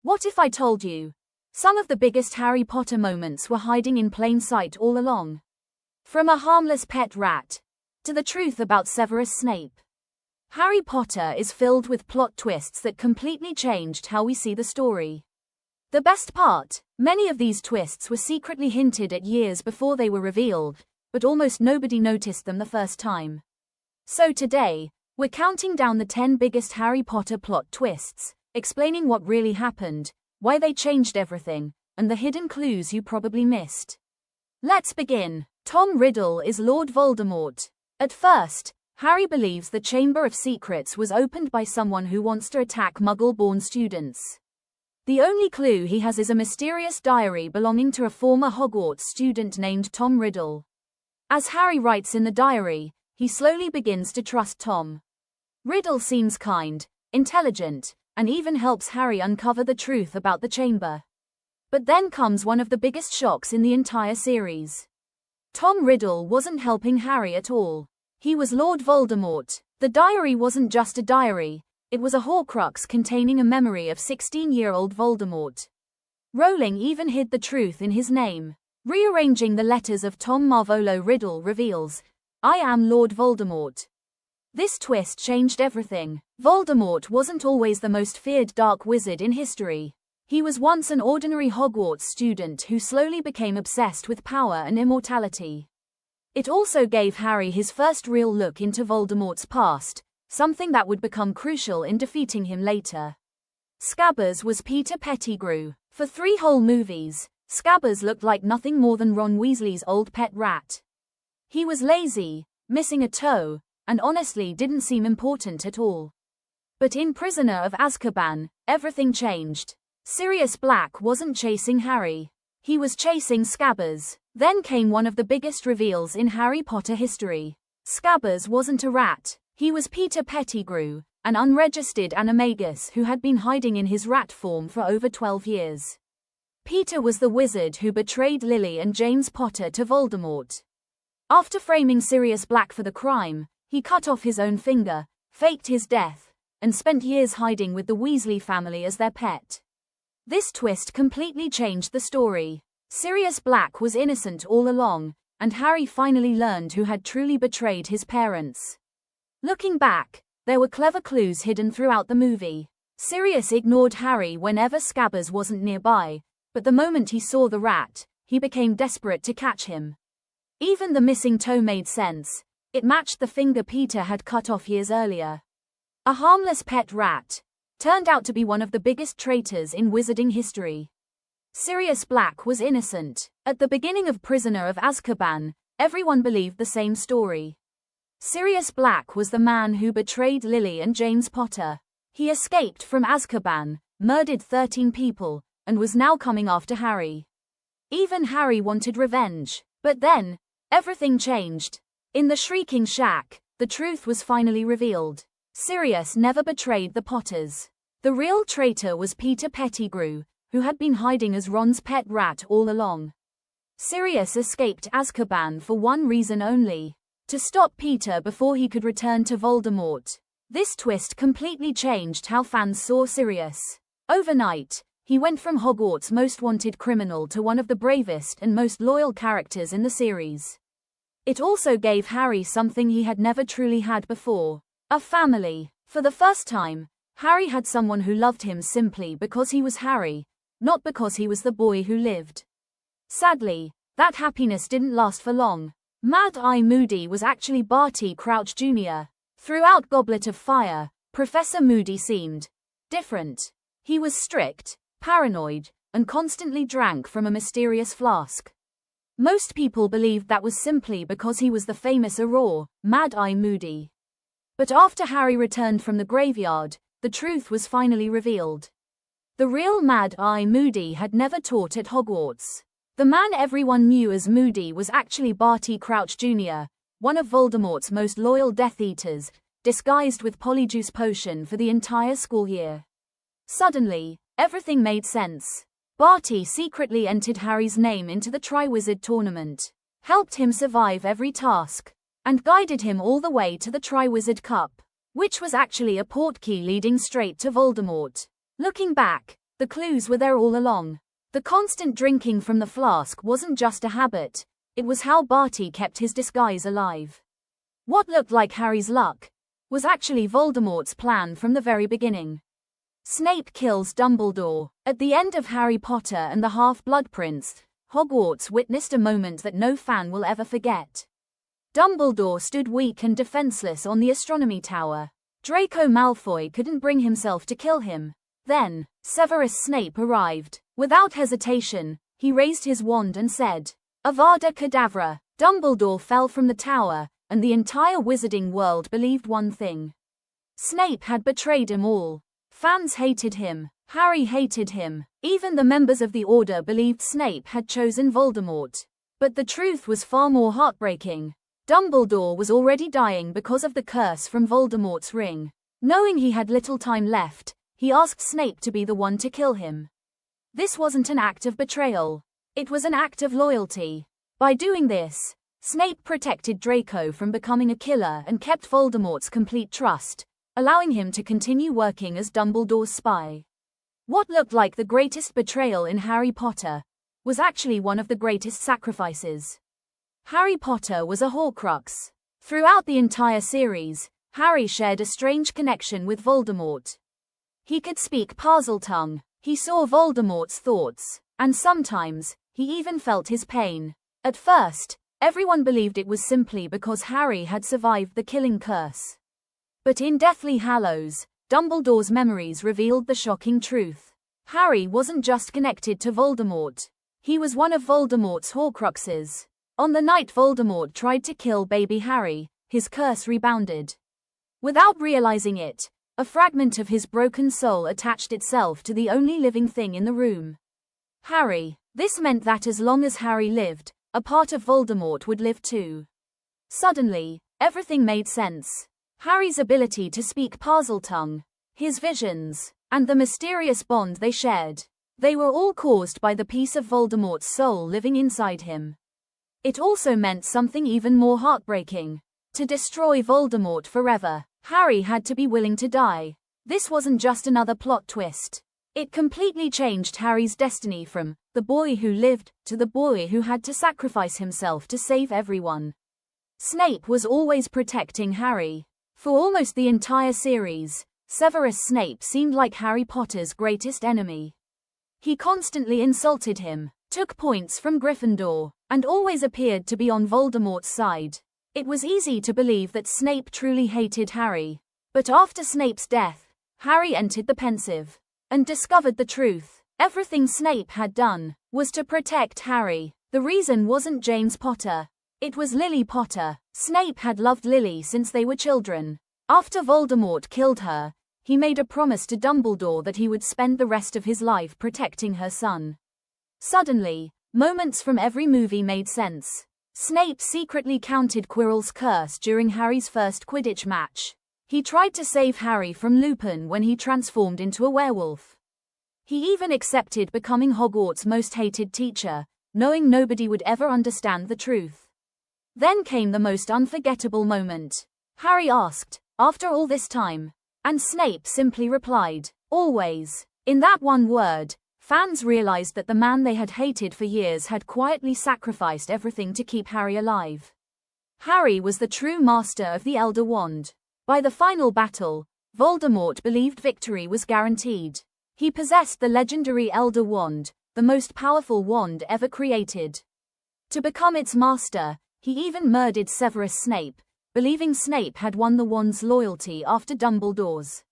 What if I told you? Some of the biggest Harry Potter moments were hiding in plain sight all along. From a harmless pet rat to the truth about Severus Snape. Harry Potter is filled with plot twists that completely changed how we see the story. The best part, many of these twists were secretly hinted at years before they were revealed, but almost nobody noticed them the first time. So today, we're counting down the 10 biggest Harry Potter plot twists, explaining what really happened, why they changed everything, and the hidden clues you probably missed. Let's begin. Tom Riddle is Lord Voldemort. At first, Harry believes the Chamber of Secrets was opened by someone who wants to attack Muggle-born students. The only clue he has is a mysterious diary belonging to a former Hogwarts student named Tom Riddle. As Harry writes in the diary, he slowly begins to trust Tom. Riddle seems kind, intelligent, and even helps Harry uncover the truth about the chamber. But then comes one of the biggest shocks in the entire series. Tom Riddle wasn't helping Harry at all. He was Lord Voldemort. The diary wasn't just a diary, it was a Horcrux containing a memory of 16-year-old Voldemort. Rowling even hid the truth in his name. Rearranging the letters of Tom Marvolo Riddle reveals, "I am Lord Voldemort." This twist changed everything. Voldemort wasn't always the most feared dark wizard in history. He was once an ordinary Hogwarts student who slowly became obsessed with power and immortality. It also gave Harry his first real look into Voldemort's past, something that would become crucial in defeating him later. Scabbers was Peter Pettigrew. For 3 whole movies, Scabbers looked like nothing more than Ron Weasley's old pet rat. He was lazy, missing a toe, and honestly didn't seem important at all. But in Prisoner of Azkaban, everything changed. Sirius Black wasn't chasing Harry. He was chasing Scabbers. Then came one of the biggest reveals in Harry Potter history. Scabbers wasn't a rat. He was Peter Pettigrew, an unregistered animagus who had been hiding in his rat form for over 12 years. Peter was the wizard who betrayed Lily and James Potter to Voldemort. After framing Sirius Black for the crime, he cut off his own finger, faked his death, and spent years hiding with the Weasley family as their pet. This twist completely changed the story. Sirius Black was innocent all along, and Harry finally learned who had truly betrayed his parents. Looking back, there were clever clues hidden throughout the movie. Sirius ignored Harry whenever Scabbers wasn't nearby, but the moment he saw the rat, he became desperate to catch him. Even the missing toe made sense. It matched the finger Peter had cut off years earlier. A harmless pet rat turned out to be one of the biggest traitors in wizarding history. Sirius Black was innocent. At the beginning of Prisoner of Azkaban, everyone believed the same story. Sirius Black was the man who betrayed Lily and James Potter. He escaped from Azkaban, murdered 13 people, and was now coming after Harry. Even Harry wanted revenge. But then, everything changed. In the Shrieking Shack, the truth was finally revealed. Sirius never betrayed the Potters. The real traitor was Peter Pettigrew, who had been hiding as Ron's pet rat all along. Sirius escaped Azkaban for one reason only: to stop Peter before he could return to Voldemort. This twist completely changed how fans saw Sirius. Overnight, he went from Hogwarts' most wanted criminal to one of the bravest and most loyal characters in the series. It also gave Harry something he had never truly had before: a family. For the first time, Harry had someone who loved him simply because he was Harry, not because he was the boy who lived. Sadly, that happiness didn't last for long. Mad-Eye Moody was actually Barty Crouch Jr. Throughout Goblet of Fire, Professor Moody seemed different. He was strict, paranoid, and constantly drank from a mysterious flask. Most people believed that was simply because he was the famous Auror, Mad-Eye Moody. But after Harry returned from the graveyard, the truth was finally revealed. The real Mad-Eye Moody had never taught at Hogwarts. The man everyone knew as Moody was actually Barty Crouch Jr., one of Voldemort's most loyal Death Eaters, disguised with Polyjuice Potion for the entire school year. Suddenly, everything made sense. Barty secretly entered Harry's name into the Triwizard Tournament, helped him survive every task, and guided him all the way to the Triwizard Cup, which was actually a portkey leading straight to Voldemort. Looking back, The clues were there all along. The constant drinking from the flask wasn't just a habit, it was how Barty kept his disguise alive. What looked like Harry's luck was actually Voldemort's plan from the very beginning. Snape kills Dumbledore. At the end of Harry Potter and the Half-Blood Prince, Hogwarts witnessed a moment that no fan will ever forget. Dumbledore stood weak and defenseless on the astronomy tower. Draco Malfoy couldn't bring himself to kill him. Then, Severus Snape arrived. Without hesitation, he raised his wand and said, "Avada Kedavra." Dumbledore fell from the tower, and the entire wizarding world believed one thing. Snape had betrayed them all. Fans hated him. Harry hated him. Even the members of the Order believed Snape had chosen Voldemort. But the truth was far more heartbreaking. Dumbledore was already dying because of the curse from Voldemort's ring. Knowing he had little time left, he asked Snape to be the one to kill him. This wasn't an act of betrayal. It was an act of loyalty. By doing this, Snape protected Draco from becoming a killer and kept Voldemort's complete trust, allowing him to continue working as Dumbledore's spy. What looked like the greatest betrayal in Harry Potter was actually one of the greatest sacrifices. Harry Potter was a Horcrux. Throughout the entire series, Harry shared a strange connection with Voldemort. He could speak Parseltongue, he saw Voldemort's thoughts, and sometimes, he even felt his pain. At first, everyone believed it was simply because Harry had survived the killing curse. But in Deathly Hallows, Dumbledore's memories revealed the shocking truth. Harry wasn't just connected to Voldemort. He was one of Voldemort's Horcruxes. On the night Voldemort tried to kill baby Harry, his curse rebounded. Without realizing it, a fragment of his broken soul attached itself to the only living thing in the room. Harry. This meant that as long as Harry lived, a part of Voldemort would live too. Suddenly, everything made sense. Harry's ability to speak Parseltongue, his visions, and the mysterious bond they shared. They were all caused by the piece of Voldemort's soul living inside him. It also meant something even more heartbreaking. To destroy Voldemort forever, Harry had to be willing to die. This wasn't just another plot twist. It completely changed Harry's destiny from the boy who lived to the boy who had to sacrifice himself to save everyone. Snape was always protecting Harry. For almost the entire series, Severus Snape seemed like Harry Potter's greatest enemy. He constantly insulted him, took points from Gryffindor, and always appeared to be on Voldemort's side. It was easy to believe that Snape truly hated Harry. But after Snape's death, Harry entered the pensive and discovered the truth. Everything Snape had done was to protect Harry. The reason wasn't James Potter. It was Lily Potter. Snape had loved Lily since they were children. After Voldemort killed her, he made a promise to Dumbledore that he would spend the rest of his life protecting her son. Suddenly, moments from every movie made sense. Snape secretly counted Quirrell's curse during Harry's first Quidditch match. He tried to save Harry from Lupin when he transformed into a werewolf. He even accepted becoming Hogwarts' most hated teacher, knowing nobody would ever understand the truth. Then came the most unforgettable moment. Harry asked, "After all this time?" And Snape simply replied, "Always." In that one word, fans realized that the man they had hated for years had quietly sacrificed everything to keep Harry alive. Harry was the true master of the Elder Wand. By the final battle, Voldemort believed victory was guaranteed. He possessed the legendary Elder Wand, the most powerful wand ever created. To become its master, he even murdered Severus Snape, believing Snape had won the wand's loyalty after Dumbledore's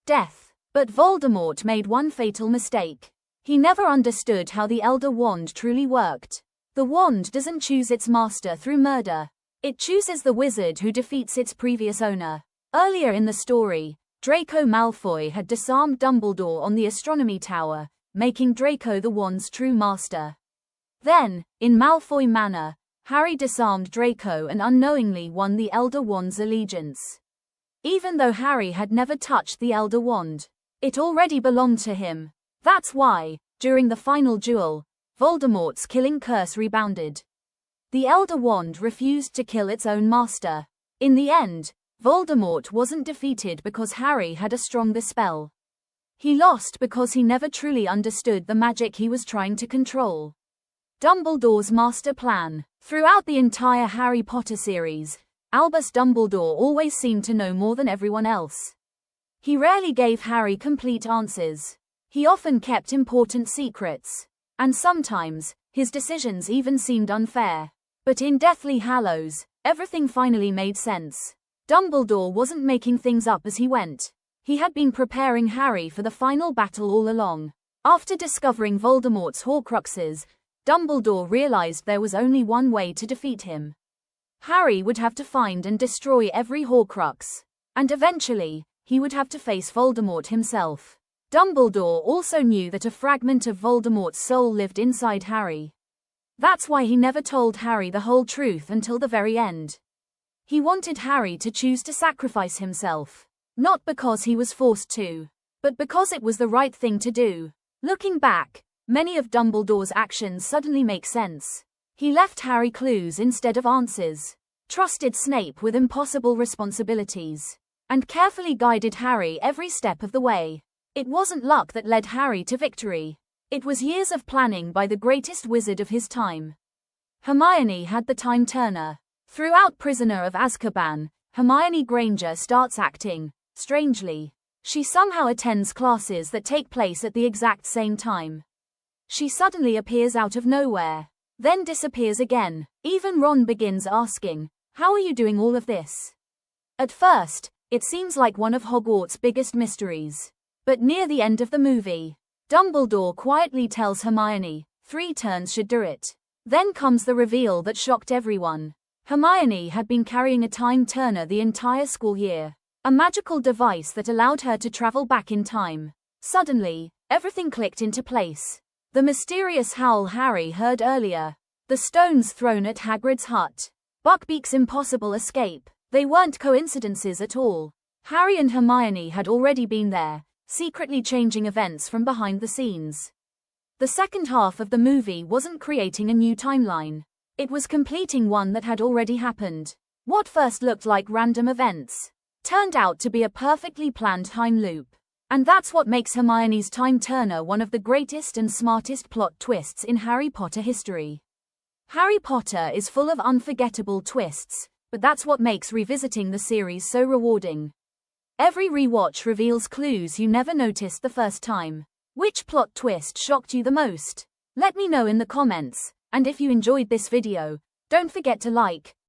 death. But Voldemort made one fatal mistake. He never understood how the Elder Wand truly worked. The wand doesn't choose its master through murder. It chooses the wizard who defeats its previous owner. Earlier in the story, Draco Malfoy had disarmed Dumbledore on the astronomy tower, making Draco the wand's true master. Then, in Malfoy Manor, Harry disarmed Draco and unknowingly won the Elder Wand's allegiance. Even though Harry had never touched the Elder Wand, it already belonged to him. That's why, during the final duel, Voldemort's killing curse rebounded. The Elder Wand refused to kill its own master. In the end, Voldemort wasn't defeated because Harry had a stronger spell. He lost because he never truly understood the magic he was trying to control. Dumbledore's master plan. Throughout the entire Harry Potter series, Albus Dumbledore always seemed to know more than everyone else. He rarely gave Harry complete answers. He often kept important secrets. And sometimes, his decisions even seemed unfair. But in Deathly Hallows, everything finally made sense. Dumbledore wasn't making things up as he went. He had been preparing Harry for the final battle all along. After discovering Voldemort's Horcruxes, Dumbledore realized there was only one way to defeat him. Harry would have to find and destroy every Horcrux. And eventually, he would have to face Voldemort himself. Dumbledore also knew that a fragment of Voldemort's soul lived inside Harry. That's why he never told Harry the whole truth until the very end. He wanted Harry to choose to sacrifice himself. Not because he was forced to, but because it was the right thing to do. Looking back, many of Dumbledore's actions suddenly make sense. He left Harry clues instead of answers, trusted Snape with impossible responsibilities, and carefully guided Harry every step of the way. It wasn't luck that led Harry to victory. It was years of planning by the greatest wizard of his time. Hermione had the Time-Turner. Throughout Prisoner of Azkaban, Hermione Granger starts acting strangely. She somehow attends classes that take place at the exact same time. She suddenly appears out of nowhere, then disappears again. Even Ron begins asking, "How are you doing all of this?" At first, it seems like one of Hogwarts' biggest mysteries. But near the end of the movie, Dumbledore quietly tells Hermione, 3 turns should do it. Then comes the reveal that shocked everyone. Hermione had been carrying a Time-Turner the entire school year. A magical device that allowed her to travel back in time. Suddenly, everything clicked into place. The mysterious howl Harry heard earlier. The stones thrown at Hagrid's hut. Buckbeak's impossible escape. They weren't coincidences at all. Harry and Hermione had already been there, secretly changing events from behind the scenes. The second half of the movie wasn't creating a new timeline. It was completing one that had already happened. What first looked like random events turned out to be a perfectly planned time loop. And that's what makes Hermione's Time-Turner one of the greatest and smartest plot twists in Harry Potter history. Harry Potter is full of unforgettable twists, but that's what makes revisiting the series so rewarding. Every rewatch reveals clues you never noticed the first time. Which plot twist shocked you the most? Let me know in the comments, and if you enjoyed this video, don't forget to like,